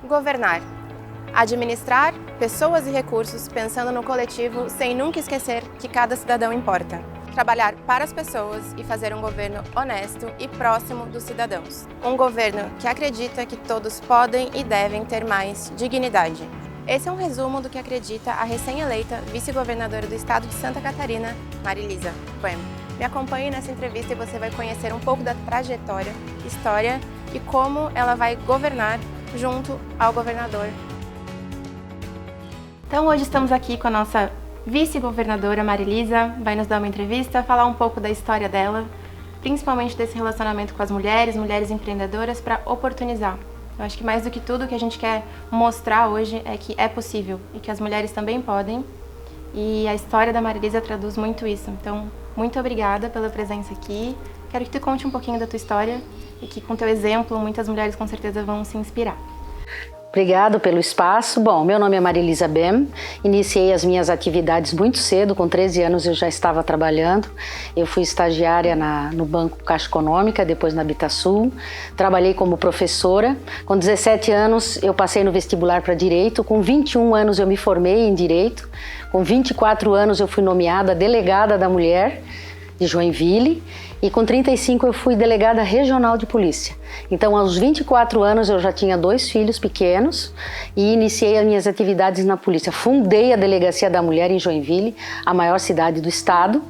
Governar. Administrar pessoas e recursos pensando no coletivo sem nunca esquecer que cada cidadão importa. Trabalhar para as pessoas e fazer um governo honesto e próximo dos cidadãos. Um governo que acredita que todos podem e devem ter mais dignidade. Esse é um resumo do que acredita a recém-eleita vice-governadora do estado de Santa Catarina, Marilisa Boehm. Me acompanhe nessa entrevista e você vai conhecer um pouco da trajetória, história e como ela vai governar junto ao governador. Então hoje estamos aqui com a nossa vice-governadora Marilisa, vai nos dar uma entrevista, falar um pouco da história dela, principalmente desse relacionamento com as mulheres empreendedoras para oportunizar. Eu acho que mais do que tudo o que a gente quer mostrar hoje é que é possível e que as mulheres também podem, e a história da Marilisa traduz muito isso. Então, muito obrigada pela presença aqui. Quero que tu conte um pouquinho da tua história e que com teu exemplo muitas mulheres com certeza vão se inspirar. Obrigado pelo espaço. Bom, meu nome é Marilisa Boehm, iniciei as minhas atividades muito cedo, com 13 anos eu já estava trabalhando. Eu fui estagiária no Banco Caixa Econômica, depois na Habitasul, trabalhei como professora. Com 17 anos eu passei no vestibular para Direito, com 21 anos eu me formei em Direito, com 24 anos eu fui nomeada delegada da mulher de Joinville e com 35 eu fui delegada regional de polícia. Então, aos 24 anos eu já tinha 2 filhos pequenos e iniciei as minhas atividades na polícia. Fundei a Delegacia da Mulher em Joinville, a maior cidade do estado,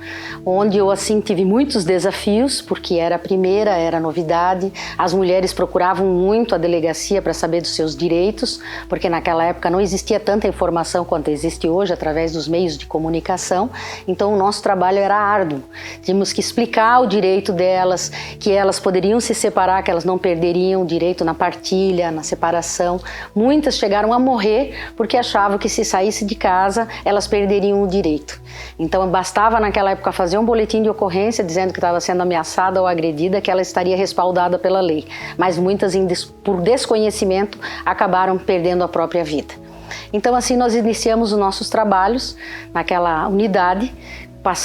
onde eu assim tive muitos desafios, porque era a primeira, era novidade. As mulheres procuravam muito a delegacia para saber dos seus direitos, porque naquela época não existia tanta informação quanto existe hoje através dos meios de comunicação. Então, o nosso trabalho era árduo. Tínhamos que explicar o direito delas, que elas poderiam se separar, que elas não perderiam o direito na partilha, na separação. Muitas chegaram a morrer porque achavam que se saísse de casa, elas perderiam o direito. Então, bastava naquela época fazer um boletim de ocorrência dizendo que estava sendo ameaçada ou agredida, que ela estaria respaldada pela lei. Mas muitas, por desconhecimento, acabaram perdendo a própria vida. Então, assim, nós iniciamos os nossos trabalhos naquela unidade,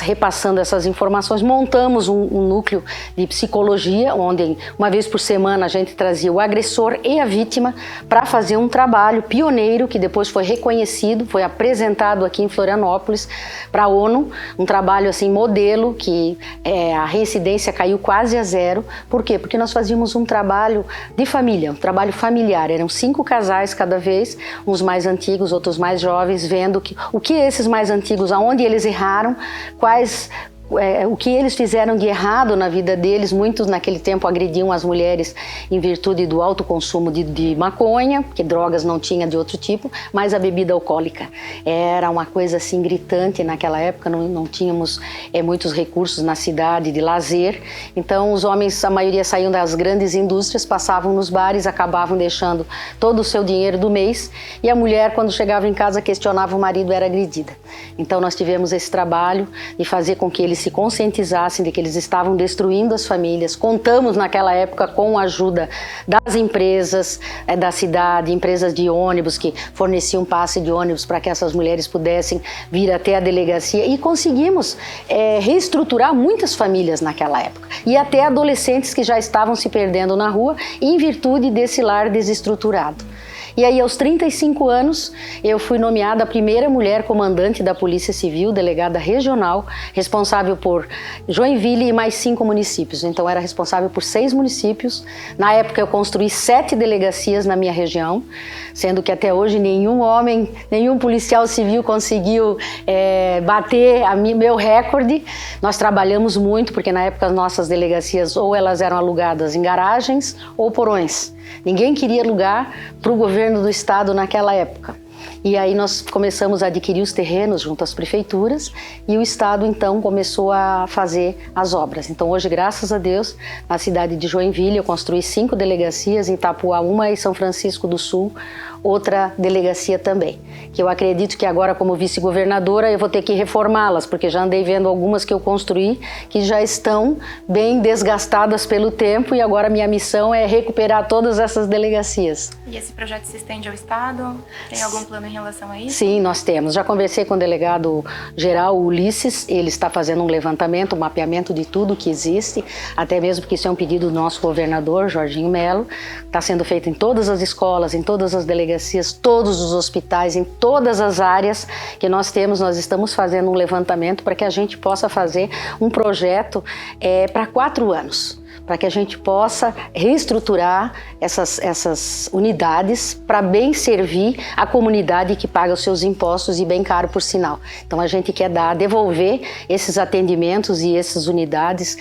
repassando essas informações, montamos um núcleo de psicologia, onde uma vez por semana a gente trazia o agressor e a vítima para fazer um trabalho pioneiro que depois foi reconhecido, foi apresentado aqui em Florianópolis para a ONU, um trabalho assim modelo que a reincidência caiu quase a zero. Por quê? Porque nós fazíamos um trabalho de família, um trabalho familiar, eram 5 casais cada vez, uns mais antigos, outros mais jovens, vendo o que esses mais antigos, aonde eles erraram, o que eles fizeram de errado na vida deles. Muitos naquele tempo agrediam as mulheres em virtude do alto consumo de maconha, porque drogas não tinha de outro tipo, mas a bebida alcoólica era uma coisa assim gritante naquela época. Não tínhamos muitos recursos na cidade de lazer, então os homens, a maioria saíam das grandes indústrias, passavam nos bares, acabavam deixando todo o seu dinheiro do mês, e a mulher, quando chegava em casa, questionava o marido, era agredida. Então nós tivemos esse trabalho de fazer com que eles se conscientizassem de que eles estavam destruindo as famílias. Contamos naquela época com a ajuda das empresas da cidade, empresas de ônibus que forneciam passe de ônibus para que essas mulheres pudessem vir até a delegacia, e conseguimos reestruturar muitas famílias naquela época, e até adolescentes que já estavam se perdendo na rua em virtude desse lar desestruturado. E aí, aos 35 anos, eu fui nomeada a primeira mulher comandante da Polícia Civil, delegada regional, responsável por Joinville e mais 5 municípios. Então, era responsável por 6 municípios. Na época, eu construí 7 delegacias na minha região, sendo que até hoje nenhum policial civil conseguiu bater meu recorde. Nós trabalhamos muito, porque na época as nossas delegacias ou elas eram alugadas em garagens ou porões. Ninguém queria alugar para o governo do estado naquela época. E aí nós começamos a adquirir os terrenos junto às prefeituras, e o estado então começou a fazer as obras. Então hoje, graças a Deus, na cidade de Joinville eu construí 5 delegacias, em Itapuá uma e São Francisco do Sul outra delegacia também, que eu acredito que agora, como vice-governadora, eu vou ter que reformá-las, porque já andei vendo algumas que eu construí que já estão bem desgastadas pelo tempo, e agora minha missão é recuperar todas essas delegacias. E esse projeto se estende ao estado? Tem algum plano em relação a isso? Sim, nós temos. Já conversei com o delegado geral Ulisses, ele está fazendo um levantamento, um mapeamento de tudo que existe, até mesmo porque isso é um pedido do nosso governador, Jorginho Melo. Está sendo feito em todas as escolas, em todas as delegacias, todos os hospitais, em todas as áreas que nós temos. Nós estamos fazendo um levantamento para que a gente possa fazer um projeto para 4 anos. Para que a gente possa reestruturar essas unidades para bem servir a comunidade que paga os seus impostos, e bem caro por sinal. Então a gente quer devolver esses atendimentos e essas unidades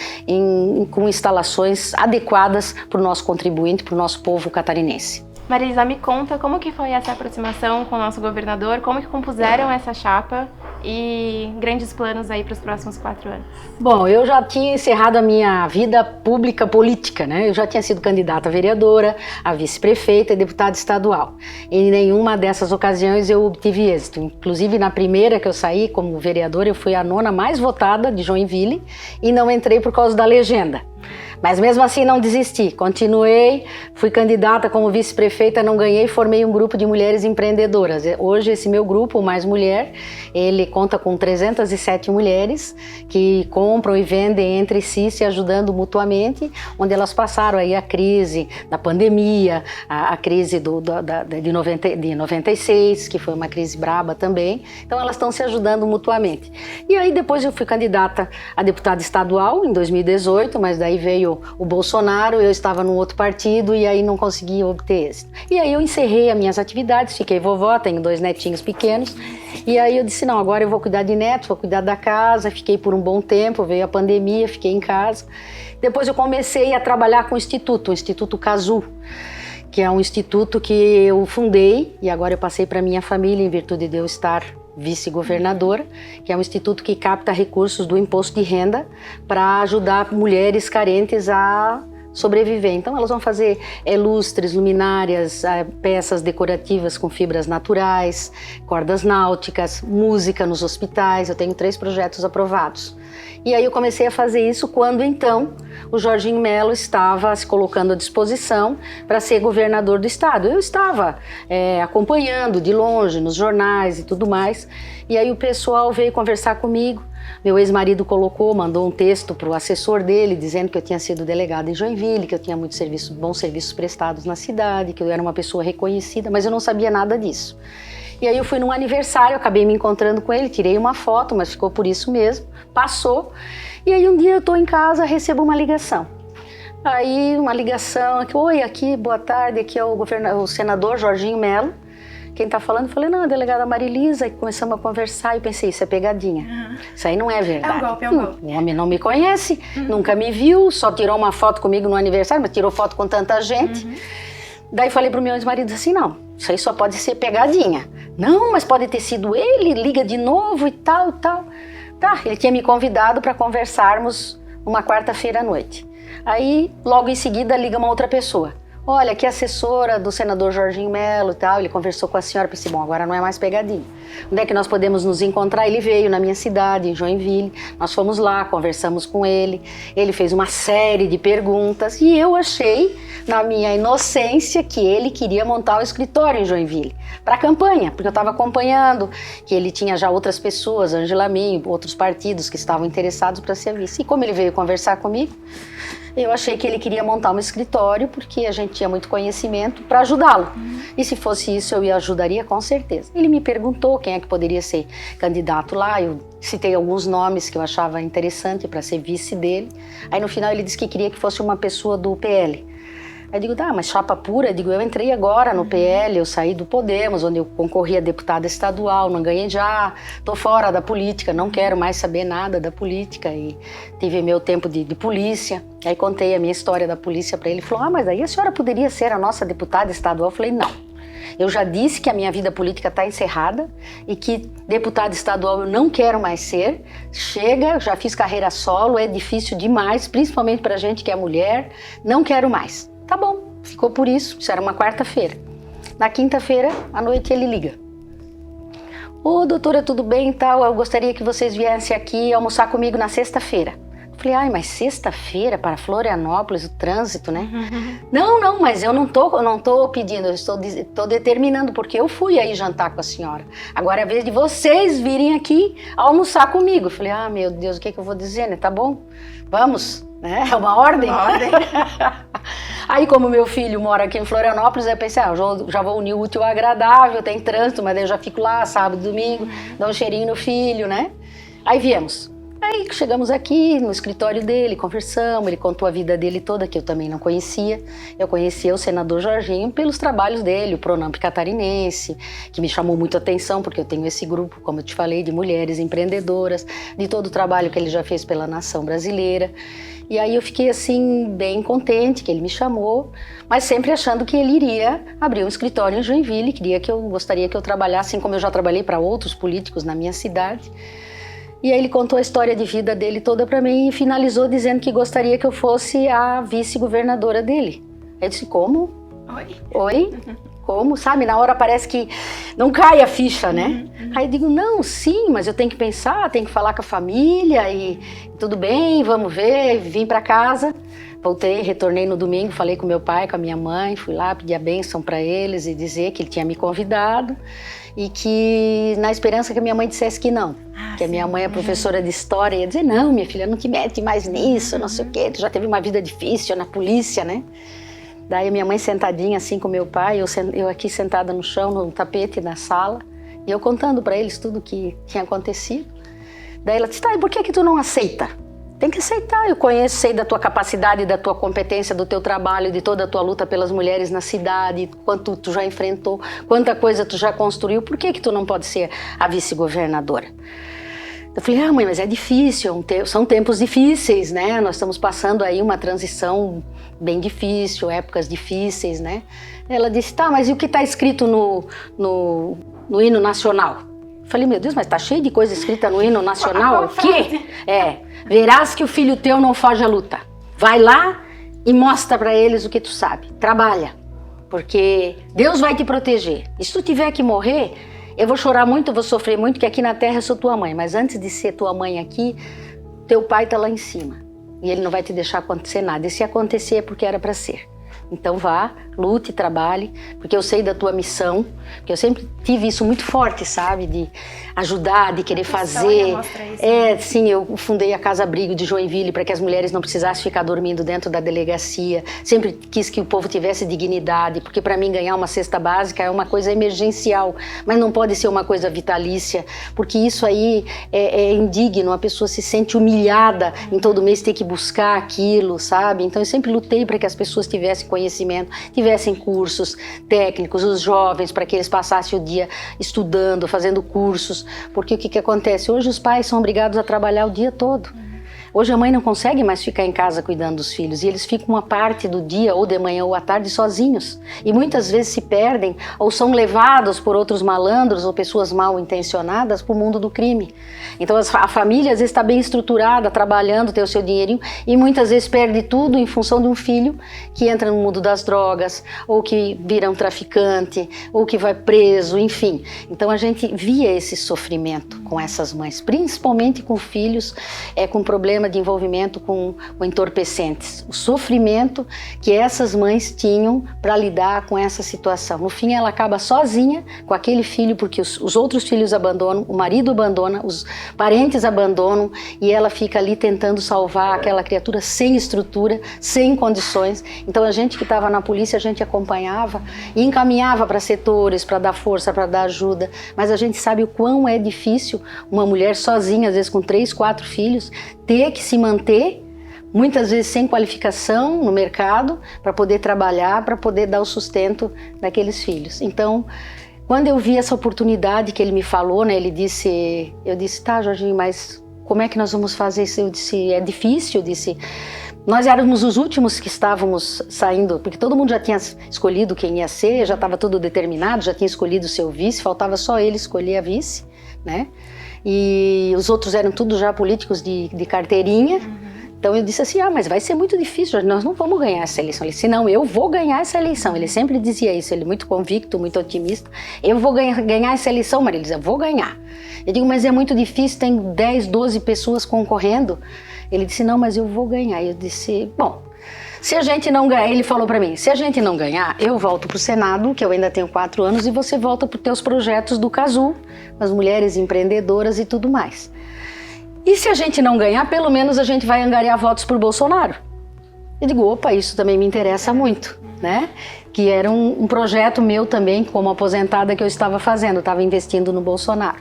com instalações adequadas para o nosso contribuinte, para o nosso povo catarinense. Marilisa, me conta como que foi essa aproximação com o nosso governador, como que compuseram essa chapa e grandes planos aí para os próximos 4 anos. Bom, eu já tinha encerrado a minha vida pública política, né? Eu já tinha sido candidata a vereadora, a vice-prefeita e deputada estadual. Em nenhuma dessas ocasiões eu obtive êxito. Inclusive na primeira que eu saí como vereadora, eu fui a 9ª mais votada de Joinville e não entrei por causa da legenda. Mas mesmo assim não desisti, continuei, fui candidata como vice-prefeita, não ganhei, formei um grupo de mulheres empreendedoras. Hoje esse meu grupo, o Mais Mulher, ele conta com 307 mulheres que compram e vendem entre si, se ajudando mutuamente, onde elas passaram aí a crise da pandemia, a crise de 96, que foi uma crise braba também, então elas estão se ajudando mutuamente. E aí depois eu fui candidata a deputada estadual em 2018, mas daí veio o Bolsonaro, eu estava num outro partido e aí não consegui obter êxito. E aí eu encerrei as minhas atividades, fiquei vovó, tenho 2 netinhos pequenos, e aí eu disse, não, agora eu vou cuidar de netos, vou cuidar da casa, fiquei por um bom tempo, veio a pandemia, fiquei em casa. Depois eu comecei a trabalhar com o Instituto Cazu, que é um instituto que eu fundei e agora eu passei para minha família em virtude de eu estar vice-governadora, que é um instituto que capta recursos do imposto de renda para ajudar mulheres carentes a sobreviver. Então elas vão fazer lustres, luminárias, peças decorativas com fibras naturais, cordas náuticas, música nos hospitais. Eu tenho 3 projetos aprovados. E aí eu comecei a fazer isso quando então o Jorginho Melo estava se colocando à disposição para ser governador do estado. Eu estava acompanhando de longe nos jornais e tudo mais. E aí o pessoal veio conversar comigo. Meu ex-marido mandou um texto para o assessor dele, dizendo que eu tinha sido delegada em Joinville, que eu tinha bons serviços prestados na cidade, que eu era uma pessoa reconhecida, mas eu não sabia nada disso. E aí eu fui num aniversário, acabei me encontrando com ele, tirei uma foto, mas ficou por isso mesmo, passou. E aí um dia eu estou em casa, recebo uma ligação. Aí uma ligação, oi, aqui, boa tarde, aqui é o senador Jorginho Melo. Quem tá falando? Eu falei, não, a delegada Marilisa, e começamos a conversar e pensei, isso é pegadinha. Isso aí não é verdade. É um golpe. O homem não me conhece, nunca me viu, só tirou uma foto comigo no aniversário, mas tirou foto com tanta gente. Daí falei pro meu ex-marido assim, não, isso aí só pode ser pegadinha. Não, mas pode ter sido ele, liga de novo e tal, tal. Tá, ele tinha me convidado para conversarmos uma quarta-feira à noite. Aí, logo em seguida, liga uma outra pessoa. Olha, aqui é a assessora do senador Jorginho Melo e tal, ele conversou com a senhora, pensei, bom, agora não é mais pegadinha. Onde é que nós podemos nos encontrar? Ele veio na minha cidade, em Joinville, nós fomos lá, conversamos com ele fez uma série de perguntas e eu achei, na minha inocência, que ele queria montar um escritório em Joinville, para a campanha, porque eu estava acompanhando, que ele tinha já outras pessoas, Ângela Min, outros partidos que estavam interessados para ser vice. E como ele veio conversar comigo, eu achei que ele queria montar um escritório porque a gente tinha muito conhecimento para ajudá-lo. E se fosse isso, eu ajudaria com certeza. Ele me perguntou quem é que poderia ser candidato lá. Eu citei alguns nomes que eu achava interessante para ser vice dele. Aí no final ele disse que queria que fosse uma pessoa do PL. Aí eu digo, tá, mas chapa pura? Eu digo, eu entrei agora no PL, eu saí do Podemos, onde eu concorri a deputada estadual, não ganhei já, tô fora da política, não quero mais saber nada da política e tive meu tempo de polícia. Aí contei a minha história da polícia para ele, ele falou, mas aí a senhora poderia ser a nossa deputada estadual? Eu falei, não. Eu já disse que a minha vida política está encerrada e que deputada estadual eu não quero mais ser. Chega, já fiz carreira solo, é difícil demais, principalmente para gente que é mulher, não quero mais. Tá bom, ficou por isso era uma quarta-feira. Na quinta-feira, à noite, ele liga. Ô, doutora, tudo bem e tal? Eu gostaria que vocês viessem aqui almoçar comigo na sexta-feira. Falei, ai, mas sexta-feira para Florianópolis, o trânsito, né? Não, mas eu não tô pedindo, eu estou determinando, porque eu fui aí jantar com a senhora. Agora é a vez de vocês virem aqui almoçar comigo. Falei, ah, meu Deus, o que eu vou dizer, né? Tá bom, vamos, né? É uma ordem. Aí, como meu filho mora aqui em Florianópolis, eu pensei, eu já vou unir o útil ao agradável, tem trânsito, mas eu já fico lá sábado, domingo, dá um cheirinho no filho, né? Aí viemos. Aí chegamos aqui no escritório dele, conversamos, ele contou a vida dele toda, que eu também não conhecia. Eu conhecia o senador Jorginho pelos trabalhos dele, o Pronamp catarinense, que me chamou muito a atenção, porque eu tenho esse grupo, como eu te falei, de mulheres empreendedoras, de todo o trabalho que ele já fez pela nação brasileira. E aí eu fiquei assim, bem contente que ele me chamou, mas sempre achando que ele iria abrir um escritório em Joinville, gostaria que eu trabalhasse, assim como eu já trabalhei para outros políticos na minha cidade. E aí ele contou a história de vida dele toda para mim e finalizou dizendo que gostaria que eu fosse a vice-governadora dele. Aí eu disse, como? Oi? Como? Sabe, na hora parece que não cai a ficha, né? Aí eu digo, não, sim, mas eu tenho que pensar, tenho que falar com a família e tudo bem, vamos ver, vim para casa. Voltei, retornei no domingo, falei com meu pai, com a minha mãe, fui lá pedir a bênção para eles e dizer que ele tinha me convidado e que na esperança que a minha mãe dissesse que não. Que a minha mãe é professora de história, ia dizer, não, minha filha, não te mete mais nisso, não sei o quê, tu já teve uma vida difícil na polícia, né? Daí a minha mãe sentadinha assim com meu pai, eu aqui sentada no chão, no tapete da sala, e eu contando para eles tudo o que tinha acontecido. Daí ela disse, tá, e por que tu não aceita? Tem que aceitar, eu sei da tua capacidade, da tua competência, do teu trabalho, de toda a tua luta pelas mulheres na cidade, quanto tu já enfrentou, quanta coisa tu já construiu, por que tu não pode ser a vice-governadora? Eu falei, mãe, mas é difícil, são tempos difíceis, né? Nós estamos passando aí uma transição bem difícil, épocas difíceis, né? Ela disse, tá, mas e o que está escrito no hino nacional? Eu falei, meu Deus, mas tá cheio de coisa escrita no hino nacional? O quê? Verás que o filho teu não foge à luta. Vai lá e mostra para eles o que tu sabe. Trabalha, porque Deus vai te proteger. E se tu tiver que morrer, eu vou chorar muito, eu vou sofrer muito, que aqui na terra eu sou tua mãe. Mas antes de ser tua mãe aqui, teu pai tá lá em cima. E ele não vai te deixar acontecer nada. E se acontecer é porque era para ser. Então vá, lute, trabalhe, porque eu sei da tua missão, porque eu sempre tive isso muito forte, sabe? De ajudar, de querer fazer. Sim, eu fundei a Casa Abrigo de Joinville para que as mulheres não precisassem ficar dormindo dentro da delegacia. Sempre quis que o povo tivesse dignidade, porque para mim ganhar uma cesta básica é uma coisa emergencial, mas não pode ser uma coisa vitalícia, porque isso aí é indigno, a pessoa se sente humilhada em todo mês ter que buscar aquilo, sabe? Então eu sempre lutei para que as pessoas tivessem conhecimento, tivessem cursos técnicos, os jovens, para que eles passassem o dia estudando, fazendo cursos, porque o que acontece? Hoje os pais são obrigados a trabalhar o dia todo. Hoje a mãe não consegue mais ficar em casa cuidando dos filhos e eles ficam uma parte do dia, ou de manhã ou à tarde, sozinhos. E muitas vezes se perdem ou são levados por outros malandros ou pessoas mal intencionadas para o mundo do crime. Então a família às vezes está bem estruturada, trabalhando, tem o seu dinheirinho e muitas vezes perde tudo em função de um filho que entra no mundo das drogas, ou que vira um traficante, ou que vai preso, enfim. Então a gente via esse sofrimento com essas mães, principalmente com filhos com problema de envolvimento com entorpecentes, o sofrimento que essas mães tinham para lidar com essa situação. No fim, ela acaba sozinha com aquele filho, porque os outros filhos abandonam, o marido abandona, os parentes abandonam e ela fica ali tentando salvar aquela criatura sem estrutura, sem condições. Então a gente que estava na polícia, a gente acompanhava e encaminhava para setores, para dar força, para dar ajuda, mas a gente sabe o quão é difícil uma mulher sozinha, às vezes com 3, 4 filhos, ter que se manter, muitas vezes sem qualificação no mercado, para poder trabalhar, para poder dar o sustento daqueles filhos. Então, quando eu vi essa oportunidade que ele me falou, né, eu disse, tá, Jorginho, mas como é que nós vamos fazer isso? Eu disse, é difícil, eu disse, nós éramos os últimos que estávamos saindo, porque todo mundo já tinha escolhido quem ia ser, já estava tudo determinado, já tinha escolhido o seu vice, faltava só ele escolher a vice, né? E os outros eram tudo já políticos de carteirinha, Então eu disse assim, mas vai ser muito difícil, nós não vamos ganhar essa eleição. Ele disse, não, eu vou ganhar essa eleição. Ele sempre dizia isso, ele muito convicto, muito otimista. Eu vou ganhar essa eleição, Maria Elisa, vou ganhar. Eu digo, mas é muito difícil, tem 10, 12 pessoas concorrendo. Ele disse, não, mas eu vou ganhar. Eu disse, bom, se a gente não ganhar, ele falou para mim, se a gente não ganhar, eu volto pro Senado, que eu ainda tenho 4 anos, e você volta pros teus projetos do Casu, as mulheres empreendedoras e tudo mais. E se a gente não ganhar, pelo menos a gente vai angariar votos por Bolsonaro. Eu digo, opa, isso também me interessa muito, né? Que era um projeto meu também, como aposentada, que eu estava fazendo, estava investindo no Bolsonaro.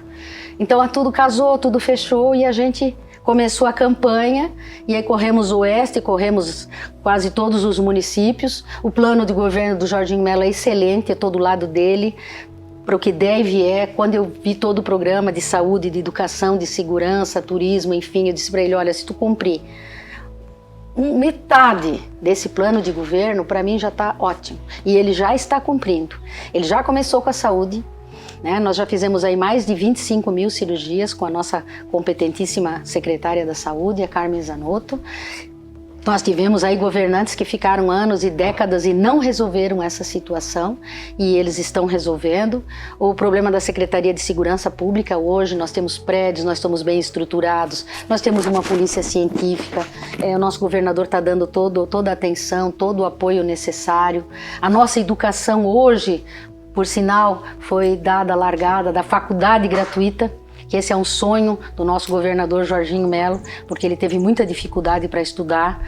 Então tudo casou, tudo fechou e a gente começou a campanha e aí corremos o Oeste, corremos quase todos os municípios. O plano de governo do Jorginho Mello é excelente, é todo lado dele. Para o que deve quando eu vi todo o programa de saúde, de educação, de segurança, turismo, enfim, eu disse para ele, olha, se tu cumprir metade desse plano de governo, para mim já está ótimo. E ele já está cumprindo. Ele já começou com a saúde, né? Nós já fizemos aí mais de 25 mil cirurgias com a nossa competentíssima secretária da saúde, a Carmen Zanotto. Nós tivemos aí governantes que ficaram anos e décadas e não resolveram essa situação e eles estão resolvendo. O problema da Secretaria de Segurança Pública hoje, nós temos prédios, nós estamos bem estruturados, nós temos uma polícia científica, o nosso governador está dando toda a atenção, todo o apoio necessário. A nossa educação hoje, por sinal, foi dada a largada da faculdade gratuita, que esse é um sonho do nosso governador Jorginho Mello, porque ele teve muita dificuldade para estudar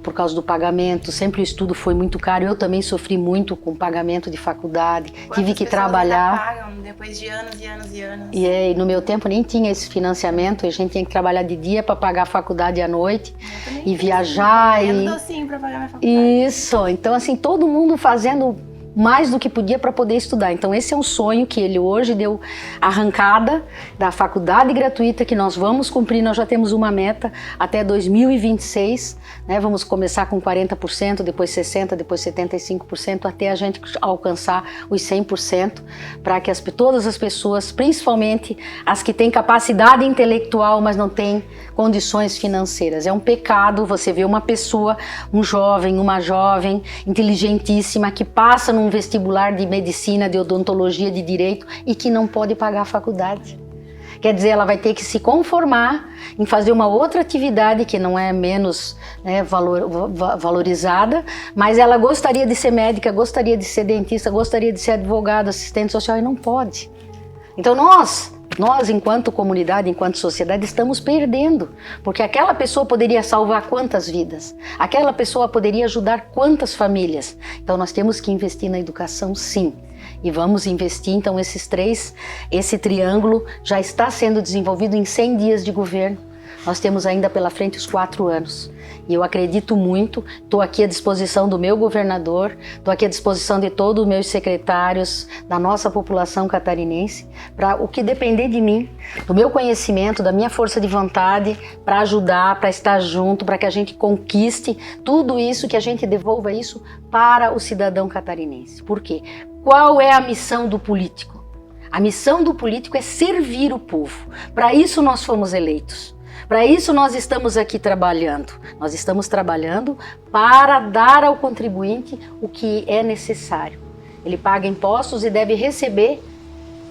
por causa do pagamento, sempre o estudo foi muito caro, eu também sofri muito com pagamento de faculdade, tive que trabalhar. Pagam depois de anos e anos e anos. E no meu tempo nem tinha esse financiamento, a gente tinha que trabalhar de dia para pagar a faculdade à noite e viajar. Eu docinho para pagar minha faculdade. Isso, então assim, todo mundo fazendo mais do que podia para poder estudar. Então esse é um sonho que ele hoje deu arrancada da faculdade gratuita que nós vamos cumprir, nós já temos uma meta até 2026, né? Vamos começar com 40%, depois 60%, depois 75%, até a gente alcançar os 100%, para que todas as pessoas, principalmente as que têm capacidade intelectual, mas não têm condições financeiras. É um pecado você ver uma pessoa, um jovem, uma jovem inteligentíssima que passa num vestibular de medicina, de odontologia, de direito e que não pode pagar a faculdade. Quer dizer, ela vai ter que se conformar em fazer uma outra atividade que não é menos valorizada, mas ela gostaria de ser médica, gostaria de ser dentista, gostaria de ser advogado, assistente social e não pode. Então nós, enquanto comunidade, enquanto sociedade, estamos perdendo, porque aquela pessoa poderia salvar quantas vidas? Aquela pessoa poderia ajudar quantas famílias? Então nós temos que investir na educação, sim. E vamos investir, então, esse triângulo já está sendo desenvolvido em 100 dias de governo. Nós temos ainda pela frente os 4 anos. E eu acredito muito, estou aqui à disposição do meu governador, estou aqui à disposição de todos os meus secretários, da nossa população catarinense, para o que depender de mim, do meu conhecimento, da minha força de vontade, para ajudar, para estar junto, para que a gente conquiste tudo isso, que a gente devolva isso para o cidadão catarinense. Por quê? Qual é a missão do político? A missão do político é servir o povo. Para isso nós fomos eleitos. Para isso nós estamos aqui trabalhando. Nós estamos trabalhando para dar ao contribuinte o que é necessário. Ele paga impostos e deve receber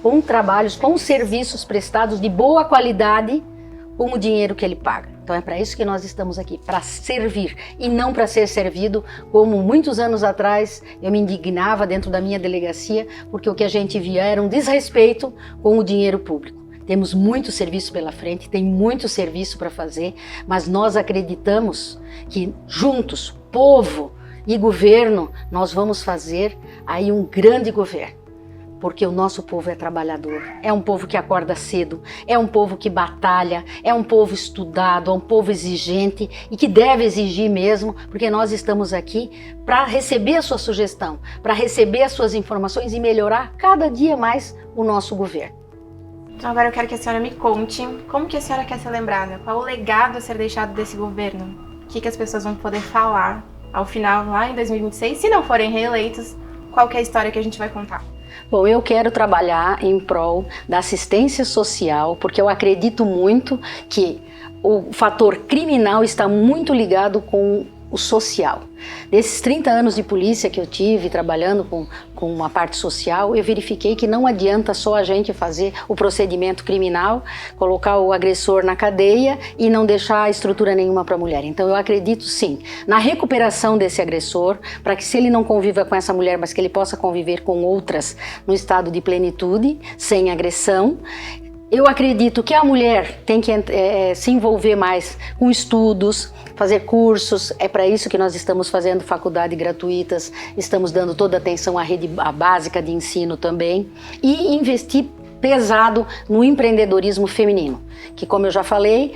com trabalhos, com serviços prestados de boa qualidade com o dinheiro que ele paga. Então é para isso que nós estamos aqui, para servir e não para ser servido, como muitos anos atrás eu me indignava dentro da minha delegacia, porque o que a gente via era um desrespeito com o dinheiro público. Temos muito serviço pela frente, tem muito serviço para fazer, mas nós acreditamos que juntos, povo e governo, nós vamos fazer aí um grande governo. Porque o nosso povo é trabalhador, é um povo que acorda cedo, é um povo que batalha, é um povo estudado, é um povo exigente e que deve exigir mesmo, porque nós estamos aqui para receber a sua sugestão, para receber as suas informações e melhorar cada dia mais o nosso governo. Então agora eu quero que a senhora me conte como que a senhora quer ser lembrada, qual o legado a ser deixado desse governo, o que as pessoas vão poder falar ao final, lá em 2026, se não forem reeleitos, qual que é a história que a gente vai contar? Bom, eu quero trabalhar em prol da assistência social, porque eu acredito muito que o fator criminal está muito ligado com o social. Desses 30 anos de polícia que eu tive trabalhando com uma parte social, eu verifiquei que não adianta só a gente fazer o procedimento criminal, colocar o agressor na cadeia e não deixar estrutura nenhuma para a mulher. Então eu acredito sim na recuperação desse agressor, para que se ele não conviva com essa mulher, mas que ele possa conviver com outras no estado de plenitude, sem agressão. Eu acredito que a mulher tem que se envolver mais com estudos, fazer cursos, é para isso que nós estamos fazendo faculdades gratuitas, estamos dando toda a atenção à rede básica de ensino também e investir pesado no empreendedorismo feminino, que como eu já falei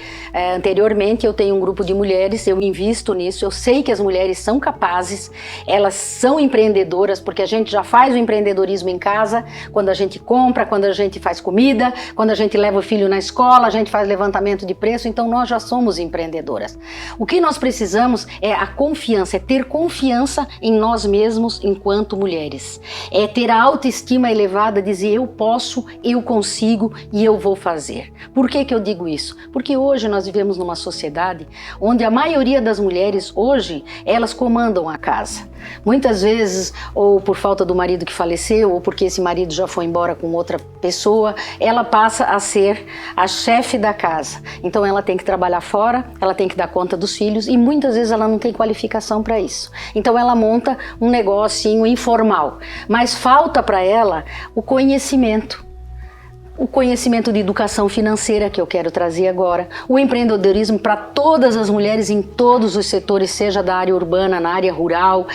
anteriormente, eu tenho um grupo de mulheres, eu invisto nisso, eu sei que as mulheres são capazes, elas são empreendedoras, porque a gente já faz o empreendedorismo em casa, quando a gente compra, quando a gente faz comida, quando a gente leva o filho na escola, a gente faz levantamento de preço, então nós já somos empreendedoras. O que nós precisamos é a confiança, é ter confiança em nós mesmos enquanto mulheres, é ter a autoestima elevada, dizer eu posso, eu consigo e eu vou fazer. Por que eu digo isso? Porque hoje nós vivemos numa sociedade onde a maioria das mulheres hoje, elas comandam a casa. Muitas vezes, ou por falta do marido que faleceu, ou porque esse marido já foi embora com outra pessoa, ela passa a ser a chefe da casa. Então ela tem que trabalhar fora, ela tem que dar conta dos filhos e muitas vezes ela não tem qualificação para isso. Então ela monta um negocinho informal, mas falta para ela o conhecimento de educação financeira que eu quero trazer agora, o empreendedorismo para todas as mulheres em todos os setores, seja da área urbana, na área rural,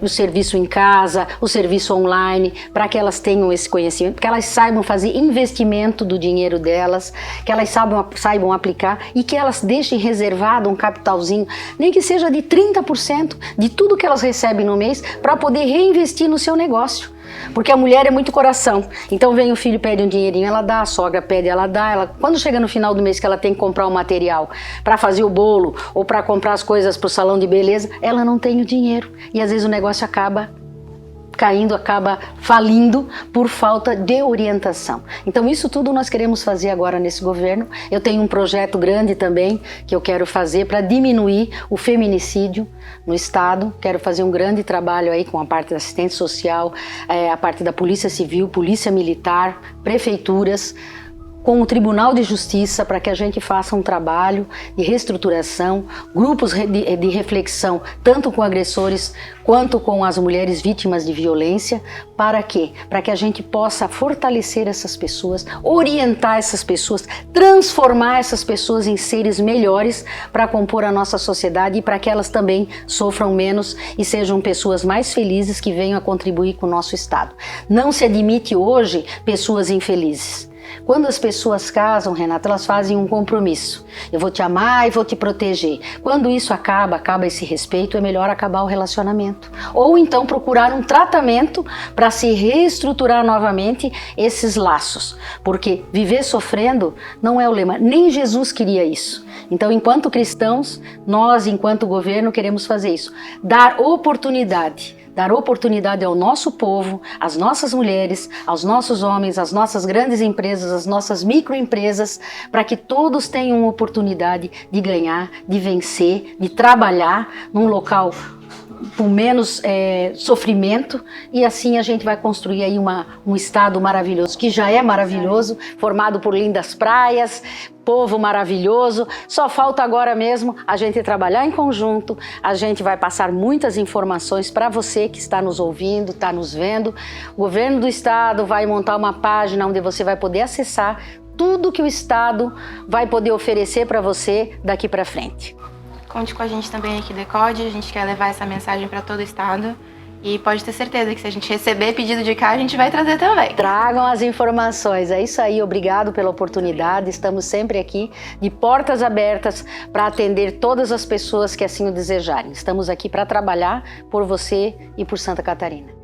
o serviço em casa, o serviço online, para que elas tenham esse conhecimento, que elas saibam fazer investimento do dinheiro delas, que elas saibam aplicar e que elas deixem reservado um capitalzinho, nem que seja de 30% de tudo que elas recebem no mês, para poder reinvestir no seu negócio. Porque a mulher é muito coração, então vem o filho, pede um dinheirinho, ela dá, a sogra pede, ela dá, quando chega no final do mês que ela tem que comprar o material para fazer o bolo ou para comprar as coisas para o salão de beleza, ela não tem o dinheiro e às vezes o negócio acaba caindo, acaba falindo por falta de orientação. Então isso tudo nós queremos fazer agora nesse governo. Eu tenho um projeto grande também que eu quero fazer para diminuir o feminicídio no estado. Quero fazer um grande trabalho aí com a parte da assistência social, a parte da polícia civil, polícia militar, prefeituras, com o Tribunal de Justiça, para que a gente faça um trabalho de reestruturação, grupos de reflexão, tanto com agressores quanto com as mulheres vítimas de violência. Para quê? Para que a gente possa fortalecer essas pessoas, orientar essas pessoas, transformar essas pessoas em seres melhores para compor a nossa sociedade e para que elas também sofram menos e sejam pessoas mais felizes que venham a contribuir com o nosso Estado. Não se admite hoje pessoas infelizes. Quando as pessoas casam, Renata, elas fazem um compromisso. Eu vou te amar e vou te proteger. Quando isso acaba esse respeito, é melhor acabar o relacionamento. Ou então procurar um tratamento para se reestruturar novamente esses laços. Porque viver sofrendo não é o lema. Nem Jesus queria isso. Então, enquanto cristãos, nós, enquanto governo, queremos fazer isso. Dar oportunidade ao nosso povo, às nossas mulheres, aos nossos homens, às nossas grandes empresas, às nossas microempresas, para que todos tenham oportunidade de ganhar, de vencer, de trabalhar num local com menos sofrimento, e assim a gente vai construir aí um estado maravilhoso, que já é maravilhoso, formado por lindas praias, povo maravilhoso. Só falta agora mesmo a gente trabalhar em conjunto. A gente vai passar muitas informações para você que está nos ouvindo, está nos vendo. O governo do estado vai montar uma página onde você vai poder acessar tudo que o estado vai poder oferecer para você daqui para frente. Conte com a gente também aqui do ECOD, a gente quer levar essa mensagem para todo o estado e pode ter certeza que se a gente receber pedido de cá, a gente vai trazer também. Tragam as informações, é isso aí, obrigado pela oportunidade, estamos sempre aqui de portas abertas para atender todas as pessoas que assim o desejarem. Estamos aqui para trabalhar por você e por Santa Catarina.